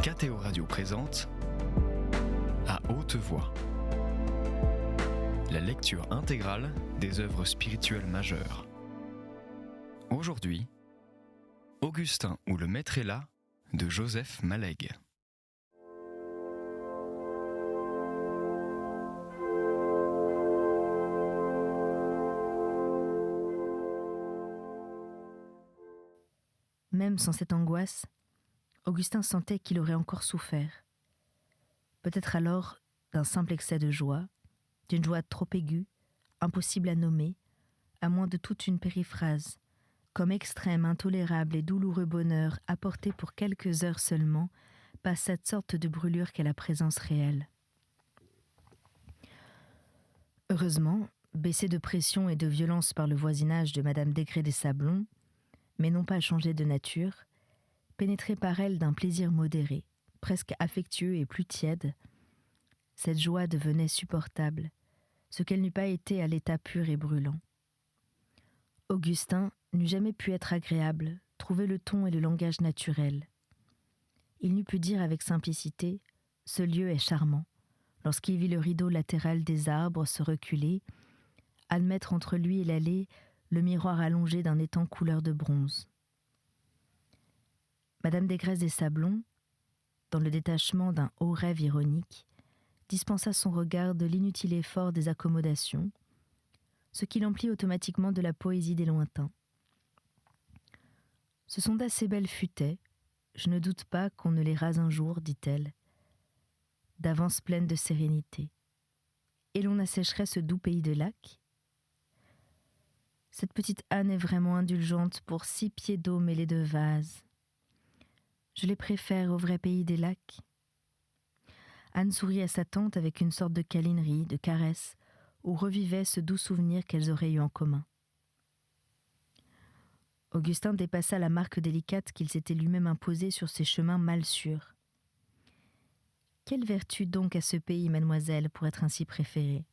KTO Radio présente À haute voix, la lecture intégrale des œuvres spirituelles majeures. Aujourd'hui, Augustin ou le Maître est là de Joseph Malègue. Même sans cette angoisse, Augustin sentait qu'il aurait encore souffert. Peut-être alors d'un simple excès de joie, d'une joie trop aiguë, impossible à nommer, à moins de toute une périphrase, comme extrême, intolérable et douloureux bonheur apporté pour quelques heures seulement par cette sorte de brûlure qu'est la présence réelle. Heureusement, baissé de pression et de violence par le voisinage de Madame Desgrais des Sablons, mais non pas changé de nature, pénétré par elle d'un plaisir modéré, presque affectueux et plus tiède, cette joie devenait supportable, ce qu'elle n'eût pas été à l'état pur et brûlant. Augustin n'eût jamais pu être agréable, trouver le ton et le langage naturel. Il n'eût pu dire avec simplicité « Ce lieu est charmant » lorsqu'il vit le rideau latéral des arbres se reculer, admettre entre lui et l'allée le miroir allongé d'un étang couleur de bronze. Madame Desgrais des Sablons, dans le détachement d'un haut rêve ironique, dispensa son regard de l'inutile effort des accommodations, ce qui l'emplit automatiquement de la poésie des lointains. Ce sont d'assez belles futaies, je ne doute pas qu'on ne les rase un jour, dit-elle, d'avance pleine de sérénité. Et l'on assécherait ce doux pays de lacs. Cette petite Anne est vraiment indulgente pour 6 pieds d'eau mêlés de vases. Je les préfère au vrai pays des lacs. Anne sourit à sa tante avec une sorte de câlinerie, de caresse, où revivait ce doux souvenir qu'elles auraient eu en commun. Augustin dépassa la marque délicate qu'il s'était lui-même imposée sur ses chemins mal sûrs. Quelle vertu donc à ce pays, mademoiselle, pour être ainsi préférée ?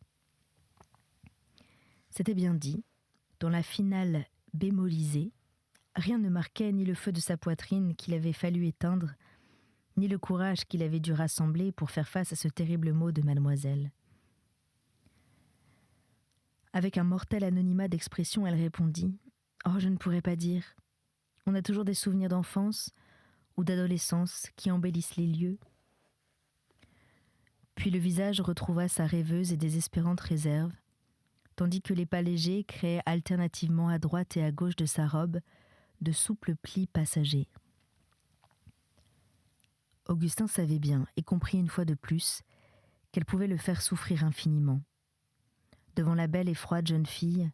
C'était bien dit. Dans la finale bémolisée, rien ne marquait ni le feu de sa poitrine qu'il avait fallu éteindre, ni le courage qu'il avait dû rassembler pour faire face à ce terrible mot de mademoiselle. Avec un mortel anonymat d'expression, elle répondit « Oh, je ne pourrais pas dire. On a toujours des souvenirs d'enfance ou d'adolescence qui embellissent les lieux. » Puis le visage retrouva sa rêveuse et désespérante réserve, tandis que les pas légers créaient alternativement à droite et à gauche de sa robe de souples plis passagers. Augustin savait bien, et comprit une fois de plus, qu'elle pouvait le faire souffrir infiniment. Devant la belle et froide jeune fille,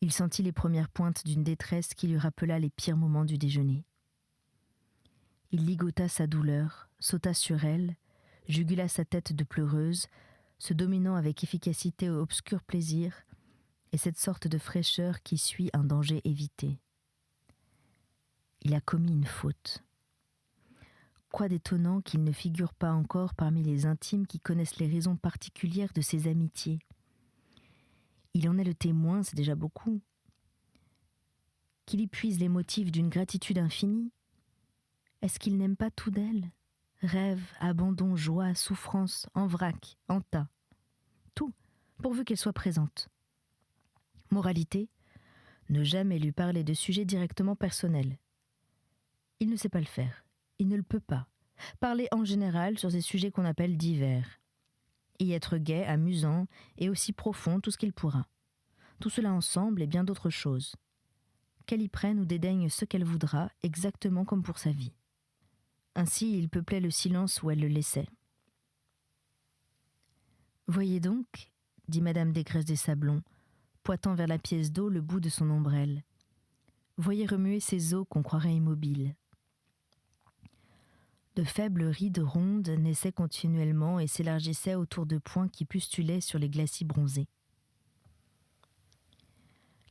il sentit les premières pointes d'une détresse qui lui rappela les pires moments du déjeuner. Il ligota sa douleur, sauta sur elle, jugula sa tête de pleureuse, se dominant avec efficacité au obscur plaisir et cette sorte de fraîcheur qui suit un danger évité. Il a commis une faute. Quoi d'étonnant qu'il ne figure pas encore parmi les intimes qui connaissent les raisons particulières de ses amitiés. Il en est le témoin, c'est déjà beaucoup. Qu'il y puise les motifs d'une gratitude infinie. Est-ce qu'il n'aime pas tout d'elle ? Rêve, abandon, joie, souffrance, en vrac, en tas. Tout, pourvu qu'elle soit présente. Moralité, ne jamais lui parler de sujets directement personnels. Il ne sait pas le faire, il ne le peut pas. Parler en général sur ces sujets qu'on appelle divers. Y être gai, amusant et aussi profond tout ce qu'il pourra. Tout cela ensemble et bien d'autres choses. Qu'elle y prenne ou dédaigne ce qu'elle voudra, exactement comme pour sa vie. Ainsi, il peuplait le silence où elle le laissait. « Voyez donc, dit Madame Desgrais des Sablons, pointant vers la pièce d'eau le bout de son ombrelle. Voyez remuer ces eaux qu'on croirait immobiles. » De faibles rides rondes naissaient continuellement et s'élargissaient autour de points qui pustulaient sur les glacis bronzés.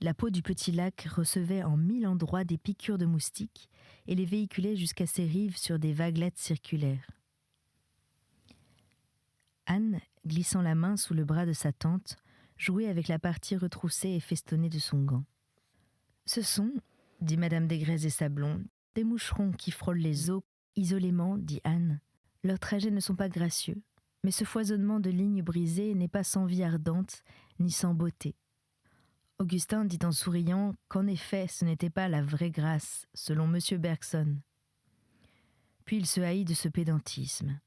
La peau du petit lac recevait en 1000 endroits des piqûres de moustiques et les véhiculait jusqu'à ses rives sur des vaguelettes circulaires. Anne, glissant la main sous le bras de sa tante, jouait avec la partie retroussée et festonnée de son gant. « Ce sont, dit Madame Desgrais des Sablons, des moucherons qui frôlent les eaux Isolément, dit Anne, leurs trajets ne sont pas gracieux, mais ce foisonnement de lignes brisées n'est pas sans vie ardente, ni sans beauté. Augustin dit en souriant qu'en effet ce n'était pas la vraie grâce, selon M. Bergson. Puis il se haït de ce pédantisme.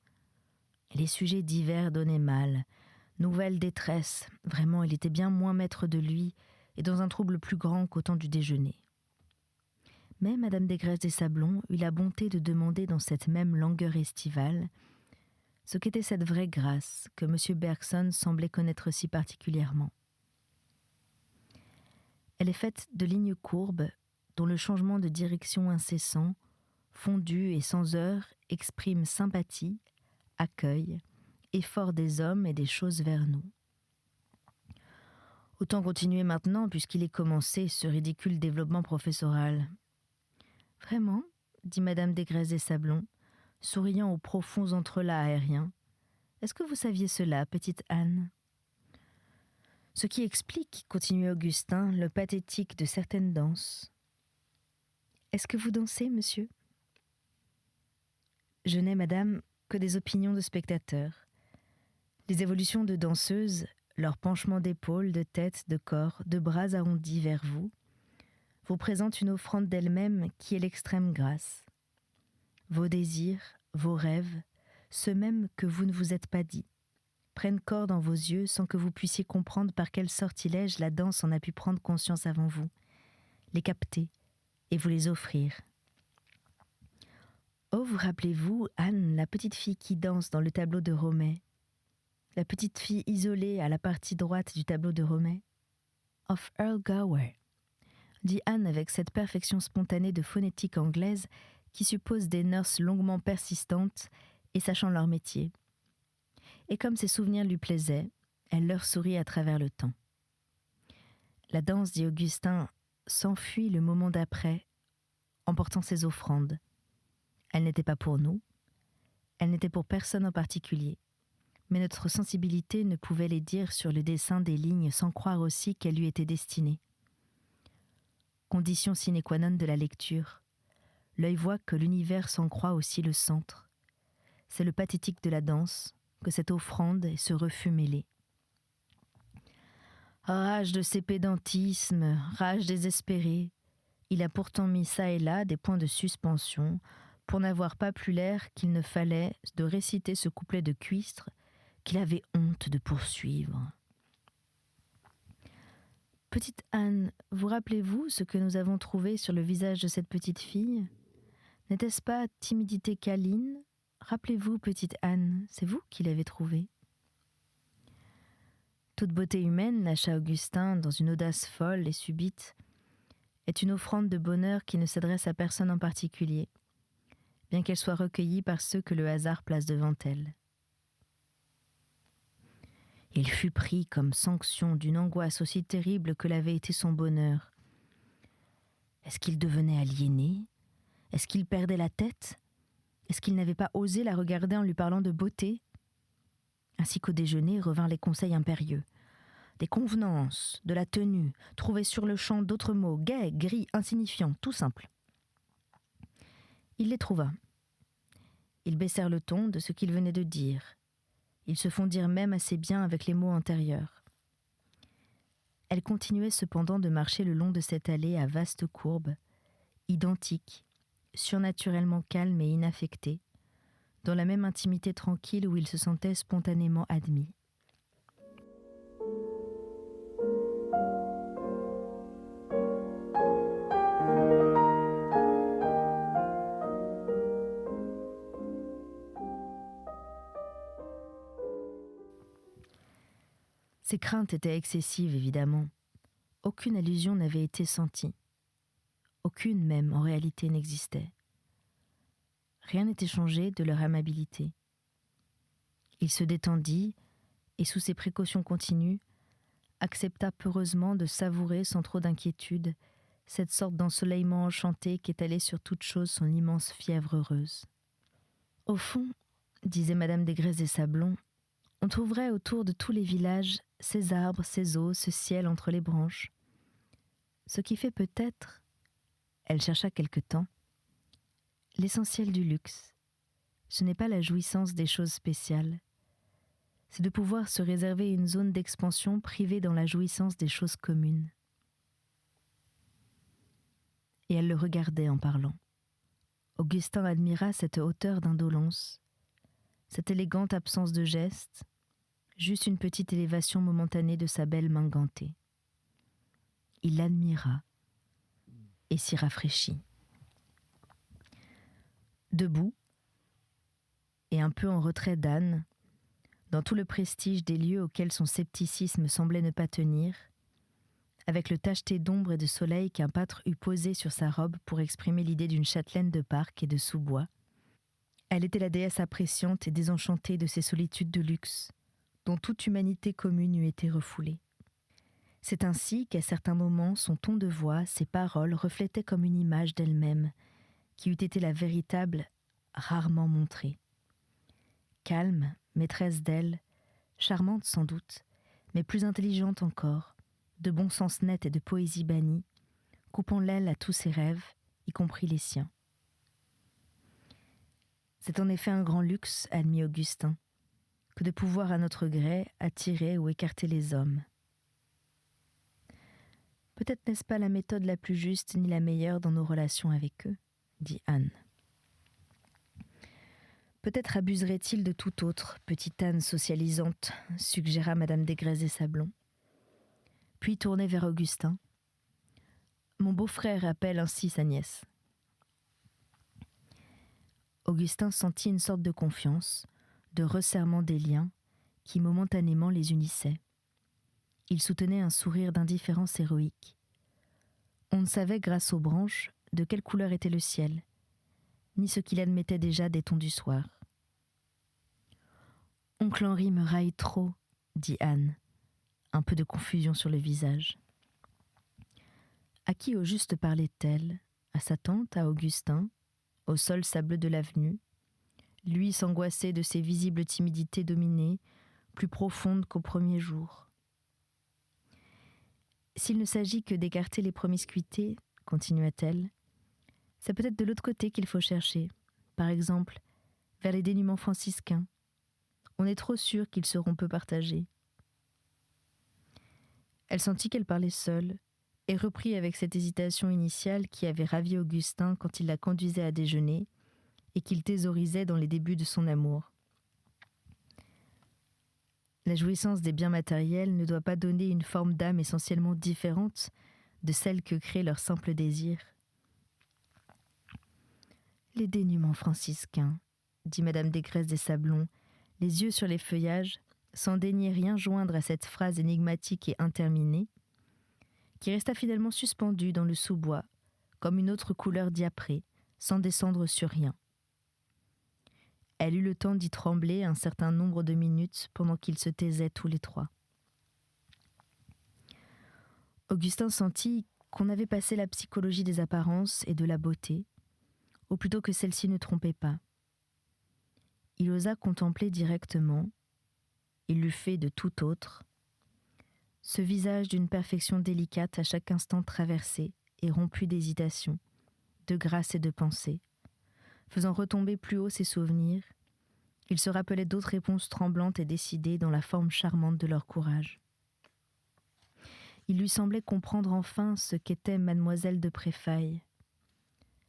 Les sujets divers donnaient mal. Nouvelle détresse, vraiment il était bien moins maître de lui, et dans un trouble plus grand qu'au temps du déjeuner. Mais Madame Desgresses des Sablons eut la bonté de demander dans cette même langueur estivale ce qu'était cette vraie grâce que M. Bergson semblait connaître si particulièrement. Elle est faite de lignes courbes dont le changement de direction incessant, fondu et sans heure, exprime sympathie, accueil, effort des hommes et des choses vers nous. Autant continuer maintenant puisqu'il est commencé ce ridicule développement professoral. Vraiment, dit Madame Desgresses des Sablons, souriant aux profonds entrelacs aériens. Est-ce que vous saviez cela, petite Anne ? Ce qui explique, continuait Augustin, le pathétique de certaines danses. Est-ce que vous dansez, monsieur ? Je n'ai, madame, que des opinions de spectateurs. Les évolutions de danseuses, leurs penchements d'épaules, de tête, de corps, de bras arrondis vers vous présentent une offrande d'elle-même qui est l'extrême grâce. Vos désirs, vos rêves, ceux mêmes que vous ne vous êtes pas dit, prennent corps dans vos yeux sans que vous puissiez comprendre par quel sortilège la danse en a pu prendre conscience avant vous, les capter et vous les offrir. Oh, vous rappelez-vous, Anne, la petite fille qui danse dans le tableau de Romet, la petite fille isolée à la partie droite du tableau de Romet ? Of Earl Gower, dit Anne avec cette perfection spontanée de phonétique anglaise qui suppose des nurses longuement persistantes et sachant leur métier. Et comme ses souvenirs lui plaisaient, elle leur sourit à travers le temps. La danse, dit Augustin, s'enfuit le moment d'après, emportant ses offrandes. Elle n'était pas pour nous, elle n'était pour personne en particulier, mais notre sensibilité ne pouvait les dire sur le dessin des lignes sans croire aussi qu'elle lui était destinée. Condition sine qua non de la lecture, l'œil voit que l'univers s'en croit aussi le centre. C'est le pathétique de la danse, que cette offrande et ce refus mêlés. Rage de ses pédantismes, rage désespérée, il a pourtant mis çà et là des points de suspension pour n'avoir pas plus l'air qu'il ne fallait de réciter ce couplet de cuistre qu'il avait honte de poursuivre. Petite Anne, vous rappelez-vous ce que nous avons trouvé sur le visage de cette petite fille ? N'était-ce pas timidité câline ? Rappelez-vous, petite Anne, c'est vous qui l'avez trouvée. Toute beauté humaine, lâcha Augustin dans une audace folle et subite, est une offrande de bonheur qui ne s'adresse à personne en particulier, bien qu'elle soit recueillie par ceux que le hasard place devant elle. Il fut pris comme sanction d'une angoisse aussi terrible que l'avait été son bonheur. Est-ce qu'il devenait aliéné ? Est-ce qu'il perdait la tête ? Est-ce qu'il n'avait pas osé la regarder en lui parlant de beauté ? Ainsi qu'au déjeuner revinrent les conseils impérieux. Des convenances, de la tenue, trouver sur le champ d'autres mots, gais, gris, insignifiants, tout simple. Il les trouva. Ils baissèrent le ton de ce qu'il venait de dire. Ils se fondirent même assez bien avec les mots antérieurs. Elle continuait cependant de marcher le long de cette allée à vastes courbes, identique, surnaturellement calme et inaffectée, dans la même intimité tranquille où il se sentait spontanément admis. Ses craintes étaient excessives, évidemment. Aucune allusion n'avait été sentie. Aucune même, en réalité, n'existait. Rien n'était changé de leur amabilité. Il se détendit et, sous ses précautions continues, accepta peureusement de savourer sans trop d'inquiétude cette sorte d'ensoleillement enchanté qu'étalait sur toute chose son immense fièvre heureuse. Au fond, disait Madame Desgresses des Sablons, on trouverait autour de tous les villages ces arbres, ces eaux, ce ciel entre les branches. Ce qui fait peut-être, elle chercha quelque temps, l'essentiel du luxe. ce n'est pas la jouissance des choses spéciales, c'est de pouvoir se réserver une zone d'expansion privée dans la jouissance des choses communes. Et elle le regardait en parlant. Augustin admira cette hauteur d'indolence, cette élégante absence de geste, juste une petite élévation momentanée de sa belle main gantée. Il l'admira et s'y rafraîchit. Debout, et un peu en retrait d'Anne, dans tout le prestige des lieux auxquels son scepticisme semblait ne pas tenir, avec le tacheté d'ombre et de soleil qu'un pâtre eût posé sur sa robe pour exprimer l'idée d'une châtelaine de parc et de sous-bois, elle était la déesse appréciante et désenchantée de ces solitudes de luxe, dont toute humanité commune eût été refoulée. C'est ainsi qu'à certains moments, son ton de voix, ses paroles reflétaient comme une image d'elle-même, qui eût été la véritable, rarement montrée. Calme, maîtresse d'elle, charmante sans doute, mais plus intelligente encore, de bon sens net et de poésie bannie, coupant l'aile à tous ses rêves, y compris les siens. C'est en effet un grand luxe, admit Augustin, que de pouvoir à notre gré attirer ou écarter les hommes. Peut-être n'est-ce pas la méthode la plus juste ni la meilleure dans nos relations avec eux, dit Anne. Peut-être abuserait-il de tout autre, petite Anne socialisante, suggéra Madame Desgrais et Sablon. Puis tournée vers Augustin. Mon beau-frère appelle ainsi sa nièce. Augustin sentit une sorte de confiance, de resserrement des liens qui momentanément les unissaient. Il soutenait un sourire d'indifférence héroïque. On ne savait, grâce aux branches, de quelle couleur était le ciel, ni ce qu'il admettait déjà des tons du soir. « Oncle Henri me raille trop, » dit Anne, un peu de confusion sur le visage. À qui au juste parlait-elle ? À sa tante, à Augustin, au sol sableux de l'avenue, lui s'angoissait de ses visibles timidités dominées, plus profondes qu'au premier jour. S'il ne s'agit que d'écarter les promiscuités, continua-t-elle, c'est peut-être de l'autre côté qu'il faut chercher, par exemple, vers les dénûments franciscains. On est trop sûr qu'ils seront peu partagés. Elle sentit qu'elle parlait seule, et reprit avec cette hésitation initiale qui avait ravi Augustin quand il la conduisait à déjeuner et qu'il thésaurisait dans les débuts de son amour. La jouissance des biens matériels ne doit pas donner une forme d'âme essentiellement différente de celle que crée leur simple désir. Les dénûments franciscains, dit Madame Desgrais des Sablons, les yeux sur les feuillages, sans daigner rien joindre à cette phrase énigmatique et interminée, qui resta finalement suspendue dans le sous-bois, comme une autre couleur diaprée, sans descendre sur rien. Elle eut le temps d'y trembler un certain nombre de minutes pendant qu'ils se taisaient tous les trois. Augustin sentit qu'on avait passé la psychologie des apparences et de la beauté, ou plutôt que celle-ci ne trompait pas. Il osa contempler directement, il l'eût fait de tout autre, ce visage d'une perfection délicate à chaque instant traversé et rompu d'hésitation, de grâce et de pensée. Faisant retomber plus haut ses souvenirs, il se rappelait d'autres réponses tremblantes et décidées dans la forme charmante de leur courage. Il lui semblait comprendre enfin ce qu'était mademoiselle de Préfaille,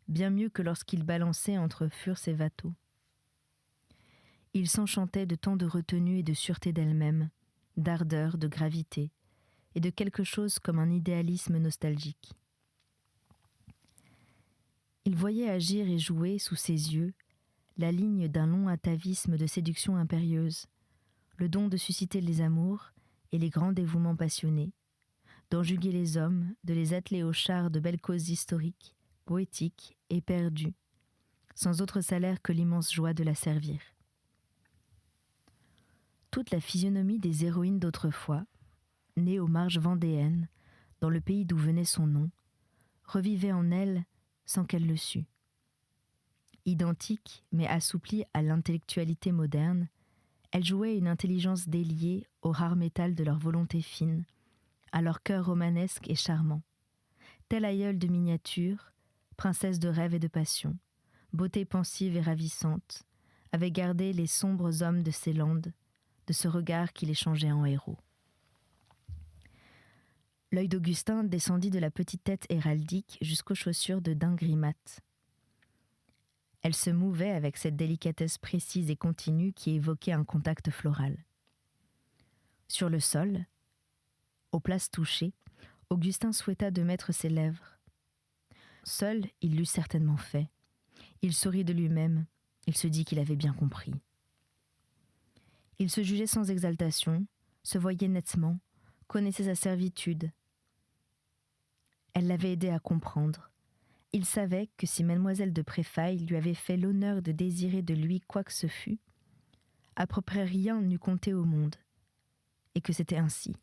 bien mieux que lorsqu'il balançait entre Furs et Watteau. Il s'enchantait de tant de retenue et de sûreté d'elle-même, d'ardeur, de gravité, et de quelque chose comme un idéalisme nostalgique. Il voyait agir et jouer sous ses yeux la ligne d'un long atavisme de séduction impérieuse, le don de susciter les amours et les grands dévouements passionnés, d'enjuguer les hommes, de les atteler aux chars de belles causes historiques, poétiques et perdues, sans autre salaire que l'immense joie de la servir. Toute la physionomie des héroïnes d'autrefois, nées aux marges vendéennes, dans le pays d'où venait son nom, revivait en elle sans qu'elle le sût. Identique, mais assouplie à l'intellectualité moderne, elle jouait une intelligence déliée au rare métal de leur volonté fine, à leur cœur romanesque et charmant. Telle aïeule de miniature, princesse de rêve et de passion, beauté pensive et ravissante, avait gardé les sombres hommes de ces landes, de ce regard qui les changeait en héros. L'œil d'Augustin descendit de la petite tête héraldique jusqu'aux chaussures de daim gris mat. Elle se mouvait avec cette délicatesse précise et continue qui évoquait un contact floral. Sur le sol, aux places touchées, Augustin souhaita de mettre ses lèvres. Seul, il l'eût certainement fait. Il sourit de lui-même, il se dit qu'il avait bien compris. Il se jugeait sans exaltation, se voyait nettement, connaissait sa servitude. Elle l'avait aidé à comprendre. Il savait que si mademoiselle de Préfailles lui avait fait l'honneur de désirer de lui quoi que ce fût, à peu près rien n'eût compté au monde, et que c'était ainsi.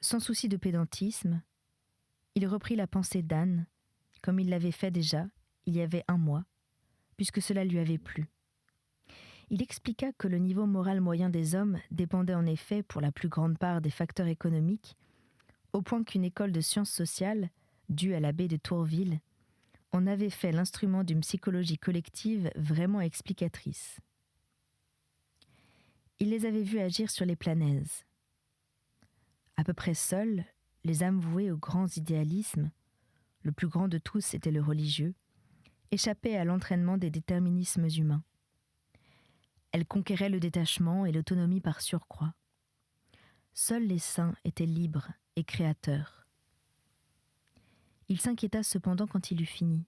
Sans souci de pédantisme, il reprit la pensée d'Anne, comme il l'avait fait déjà, il y avait 1 mois, puisque cela lui avait plu. Il expliqua que le niveau moral moyen des hommes dépendait en effet pour la plus grande part des facteurs économiques, au point qu'une école de sciences sociales, due à l'abbé de Tourville, en avait fait l'instrument d'une psychologie collective vraiment explicatrice. Il les avait vus agir sur les planèzes. À peu près seuls, les âmes vouées aux grands idéalismes, le plus grand de tous était le religieux, échappaient à l'entraînement des déterminismes humains. Elles conquéraient le détachement et l'autonomie par surcroît. Seuls les saints étaient libres et créateurs. Il s'inquiéta cependant quand il eut fini.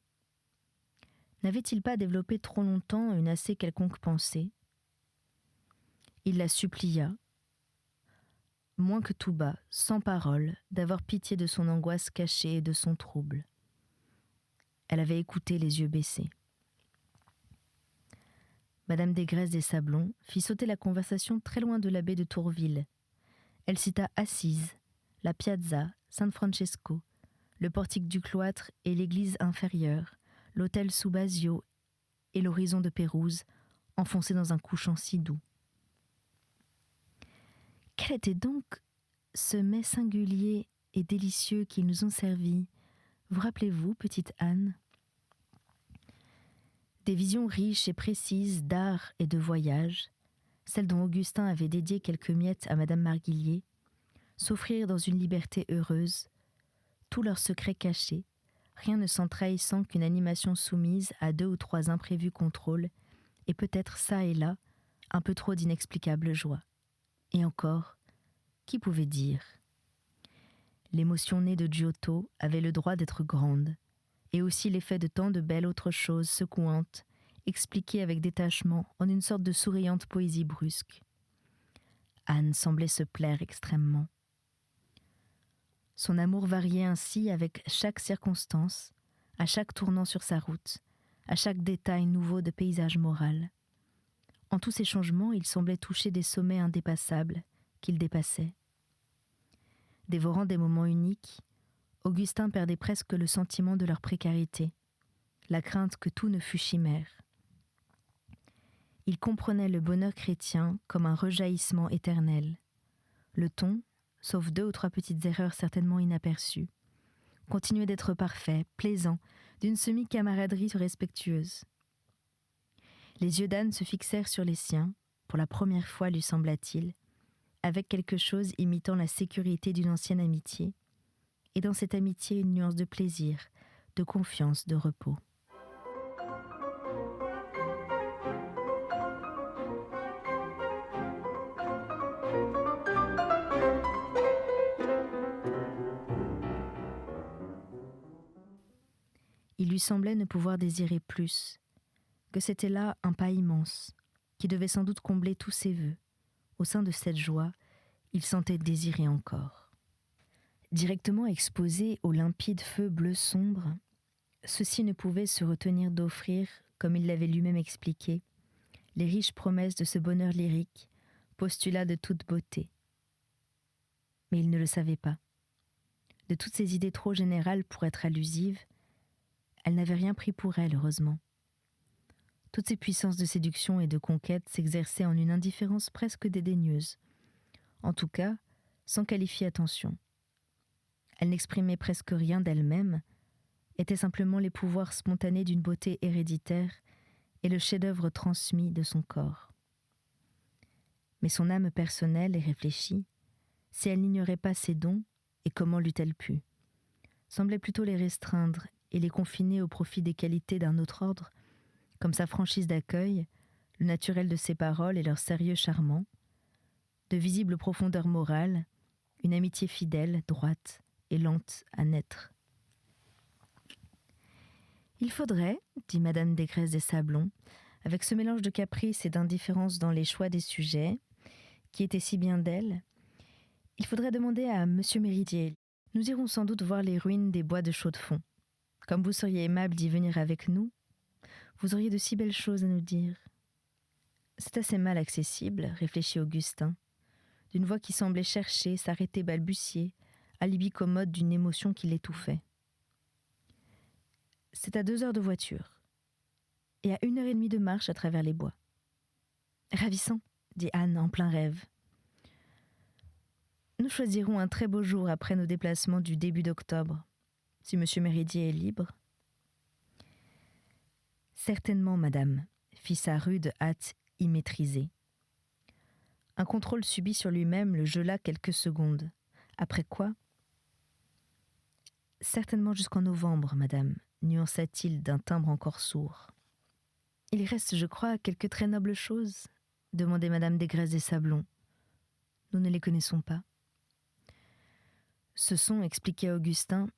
N'avait-il pas développé trop longtemps une assez quelconque pensée ? Il la supplia, moins que tout bas, sans parole, d'avoir pitié de son angoisse cachée et de son trouble. Elle avait écouté les yeux baissés. Madame Desgraisses des Sablons fit sauter la conversation très loin de l'abbé de Tourville. Elle cita Assise, la Piazza, San Francesco, le portique du cloître et l'église inférieure, l'hôtel sous Basio et l'horizon de Pérouse, enfoncé dans un couchant si doux. Quel était donc ce mets singulier et délicieux qu'ils nous ont servi ? Vous rappelez-vous, petite Anne ? Des visions riches et précises d'art et de voyage, celles dont Augustin avait dédié quelques miettes à Madame Marguillier, s'offrir dans une liberté heureuse, tous leurs secrets cachés, rien ne s'en trahissant qu'une animation soumise à 2 ou 3 imprévus contrôles, et peut-être çà et là, un peu trop d'inexplicables joies. Et encore, qui pouvait dire ? L'émotion née de Giotto avait le droit d'être grande, et aussi l'effet de tant de belles autres choses secouantes, expliquées avec détachement en une sorte de souriante poésie brusque. Anne semblait se plaire extrêmement. Son amour variait ainsi avec chaque circonstance, à chaque tournant sur sa route, à chaque détail nouveau de paysage moral. En tous ces changements, il semblait toucher des sommets indépassables qu'il dépassait. Dévorant des moments uniques, Augustin perdait presque le sentiment de leur précarité, la crainte que tout ne fût chimère. Il comprenait le bonheur chrétien comme un rejaillissement éternel. Le ton, sauf 2 ou 3 petites erreurs certainement inaperçues, continuait d'être parfait, plaisant, d'une semi-camaraderie respectueuse. Les yeux d'Anne se fixèrent sur les siens, pour la première fois lui sembla-t-il, avec quelque chose imitant la sécurité d'une ancienne amitié, et dans cette amitié une nuance de plaisir, de confiance, de repos. Il lui semblait ne pouvoir désirer plus, que c'était là un pas immense, qui devait sans doute combler tous ses vœux. Au sein de cette joie, il sentait désirer encore. Directement exposé au limpide feu bleu sombre, ceux-ci ne pouvaient se retenir d'offrir, comme il l'avait lui-même expliqué, les riches promesses de ce bonheur lyrique, postulat de toute beauté. Mais il ne le savait pas. De toutes ces idées trop générales pour être allusives, elle n'avait rien pris pour elle, heureusement. Toutes ces puissances de séduction et de conquête s'exerçaient en une indifférence presque dédaigneuse, en tout cas, sans qualifier attention. Elle n'exprimait presque rien d'elle-même, était simplement les pouvoirs spontanés d'une beauté héréditaire et le chef-d'œuvre transmis de son corps. Mais son âme personnelle et réfléchie, si elle n'ignorait pas ses dons, et comment l'eût-elle pu, semblait plutôt les restreindre et les confiner au profit des qualités d'un autre ordre, comme sa franchise d'accueil, le naturel de ses paroles et leur sérieux charmant, de visibles profondeurs morales, une amitié fidèle, droite et lente à naître. Il faudrait, dit Madame Desgresses des Sablons, avec ce mélange de caprice et d'indifférence dans les choix des sujets, qui était si bien d'elle, il faudrait demander à Monsieur Méridier. Nous irons sans doute voir les ruines des bois de Chaux-de-Fonds. Comme vous seriez aimable d'y venir avec nous, vous auriez de si belles choses à nous dire. C'est assez mal accessible, réfléchit Augustin, d'une voix qui semblait chercher, s'arrêter, balbutier, alibi commode d'une émotion qui l'étouffait. C'est à 2 heures de voiture, et à 1 heure et demie de marche à travers les bois. Ravissant, dit Anne en plein rêve. Nous choisirons un très beau jour après nos déplacements du début d'octobre, si Monsieur Méridier est libre. Certainement, madame, fit sa rude hâte immaîtrisée. Un contrôle subit sur lui-même le gela quelques secondes. Après quoi ? Certainement jusqu'en novembre, madame, nuança-t-il d'un timbre encore sourd. Il reste, je crois, quelques très nobles choses, demandait Madame Desgresses des Sablons. Nous ne les connaissons pas. Ce sont, expliquait Augustin,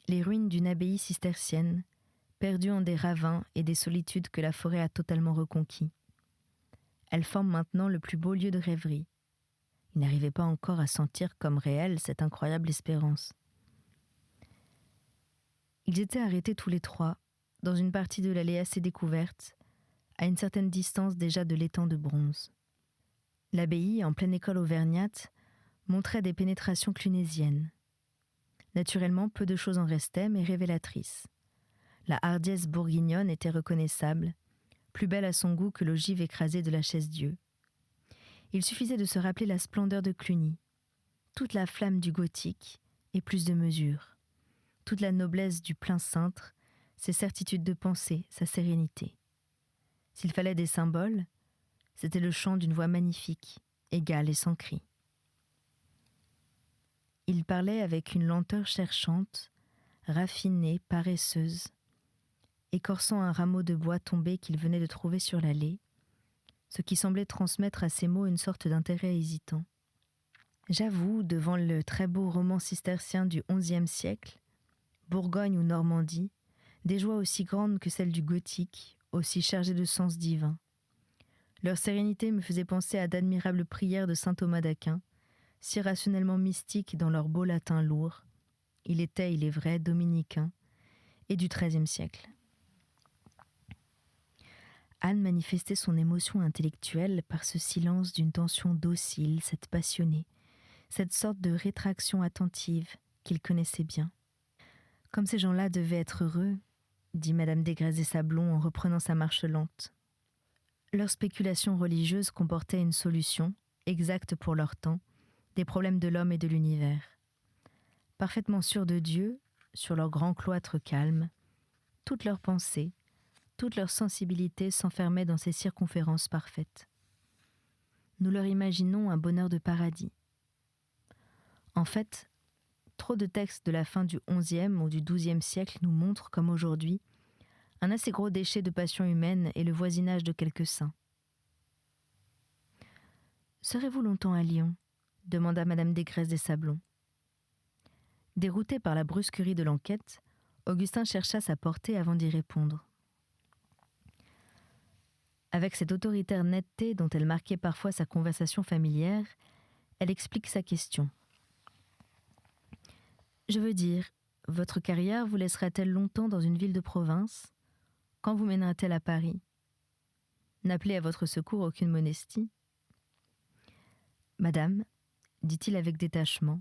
les ruines d'une abbaye cistercienne, perdue en des ravins et des solitudes que la forêt a totalement reconquis. Elles forment maintenant le plus beau lieu de rêverie. Il n'arrivait pas encore à sentir comme réelle cette incroyable espérance. Ils étaient arrêtés tous les 3, dans une partie de l'allée assez découverte, à une certaine distance déjà de l'étang de bronze. L'abbaye, en pleine école auvergnate, montrait des pénétrations clunésiennes. Naturellement, peu de choses en restaient, mais révélatrices. La hardiesse bourguignonne était reconnaissable, plus belle à son goût que l'ogive écrasée de la Chaise-Dieu. Il suffisait de se rappeler la splendeur de Cluny, toute la flamme du gothique et plus de mesure, toute la noblesse du plein cintre, ses certitudes de pensée, sa sérénité. S'il fallait des symboles, c'était le chant d'une voix magnifique, égale et sans cri. Il parlait avec une lenteur cherchante, raffinée, paresseuse, écorçant un rameau de bois tombé qu'il venait de trouver sur l'allée, ce qui semblait transmettre à ses mots une sorte d'intérêt hésitant. J'avoue, devant le très beau roman cistercien du XIe siècle, Bourgogne ou Normandie, des joies aussi grandes que celles du gothique, aussi chargées de sens divin. Leur sérénité me faisait penser à d'admirables prières de saint Thomas d'Aquin, si rationnellement mystiques dans leur beau latin lourd. Il était, il est vrai, dominicain, et du XIIIe siècle. Anne manifestait son émotion intellectuelle par ce silence d'une tension docile, cette passionnée, cette sorte de rétraction attentive qu'il connaissait bien. Comme ces gens-là devaient être heureux, dit Madame Desgresses des Sablons en reprenant sa marche lente. Leur spéculation religieuse comportait une solution, exacte pour leur temps, des problèmes de l'homme et de l'univers. Parfaitement sûrs de Dieu, sur leur grand cloître calme, toutes leurs pensées, toute leur sensibilité s'enfermait dans ces circonférences parfaites. Nous leur imaginons un bonheur de paradis. En fait, trop de textes de la fin du XIe ou du XIIe siècle nous montrent, comme aujourd'hui, un assez gros déchet de passion humaine et le voisinage de quelques saints. « Serez-vous longtemps à Lyon ?» demanda Madame Desgresses des Sablons. Dérouté par la brusquerie de l'enquête, Augustin chercha sa portée avant d'y répondre. Avec cette autoritaire netteté dont elle marquait parfois sa conversation familière, elle explique sa question. « Je veux dire, votre carrière vous laissera-t-elle longtemps dans une ville de province ? Quand vous mènera-t-elle à Paris ? N'appelez à votre secours aucune modestie. » « Madame, dit-il avec détachement,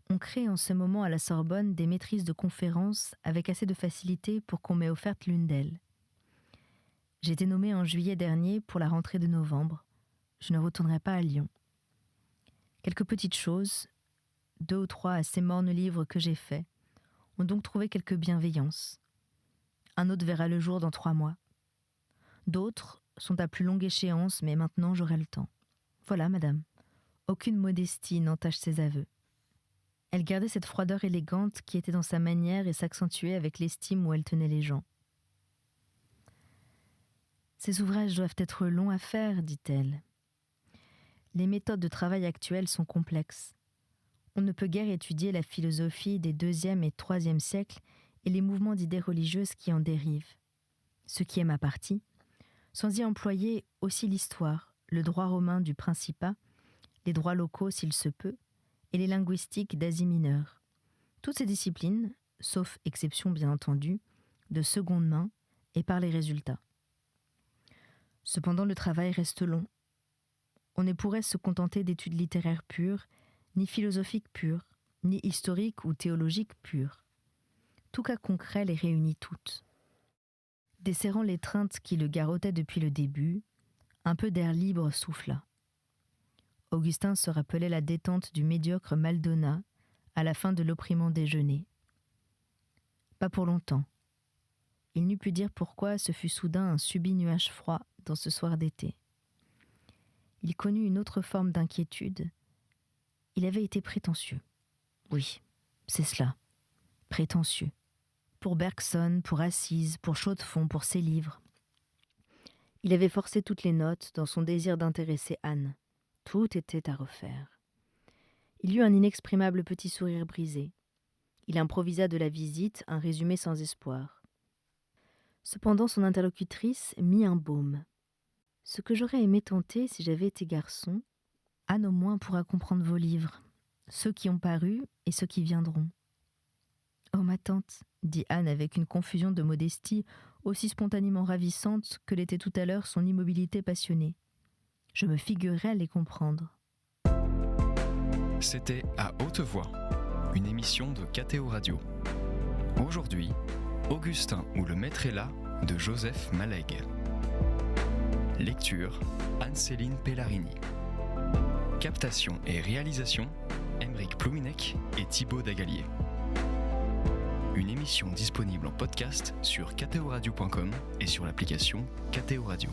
on crée en ce moment à la Sorbonne des maîtrises de conférences avec assez de facilité pour qu'on m'ait offerte l'une d'elles. J'ai été nommée en juillet dernier pour la rentrée de novembre. Je ne retournerai pas à Lyon. Quelques petites choses, 2 ou 3 assez mornes livres que j'ai faits, ont donc trouvé quelque bienveillance. Un autre verra le jour dans 3 mois. D'autres sont à plus longue échéance, mais maintenant j'aurai le temps. Voilà, madame. Aucune modestie n'entache ses aveux. Elle gardait cette froideur élégante qui était dans sa manière et s'accentuait avec l'estime où elle tenait les gens. Ces ouvrages doivent être longs à faire, dit-elle. Les méthodes de travail actuelles sont complexes. On ne peut guère étudier la philosophie des 2e et 3e siècles et les mouvements d'idées religieuses qui en dérivent, ce qui est ma partie, sans y employer aussi l'histoire, le droit romain du Principat, les droits locaux s'il se peut, et les linguistiques d'Asie mineure. Toutes ces disciplines, sauf exception bien entendu, de seconde main et par les résultats. Cependant, le travail reste long. On ne pourrait se contenter d'études littéraires pures, ni philosophiques pures, ni historiques ou théologiques pures. Tout cas concret les réunit toutes. Desserrant l'étreinte qui le garrottait depuis le début, un peu d'air libre souffla. Augustin se rappelait la détente du médiocre Maldona à la fin de l'opprimant déjeuner. Pas pour longtemps. Il n'eût pu dire pourquoi ce fut soudain un subit nuage froid dans ce soir d'été. Il connut une autre forme d'inquiétude. Il avait été prétentieux. Oui, c'est cela. Prétentieux. Pour Bergson, pour Assise, pour Chaux-de-Fonds, pour ses livres. Il avait forcé toutes les notes dans son désir d'intéresser Anne. Tout était à refaire. Il eut un inexprimable petit sourire brisé. Il improvisa de la visite un résumé sans espoir. Cependant, son interlocutrice mit un baume. Ce que j'aurais aimé tenter si j'avais été garçon, Anne au moins pourra comprendre vos livres, ceux qui ont paru et ceux qui viendront. « Oh, ma tante !» dit Anne avec une confusion de modestie aussi spontanément ravissante que l'était tout à l'heure son immobilité passionnée. Je me figurerais les comprendre. C'était À haute voix, une émission de KTO Radio. Aujourd'hui, Augustin ou le maître est là de Joseph Malègue. Lecture, Anne-Céline Pellarini. Captation et réalisation, Aymeric Plouminec et Thibaut Dagalier. Une émission disponible en podcast sur ktoradio.com et sur l'application KTO Radio.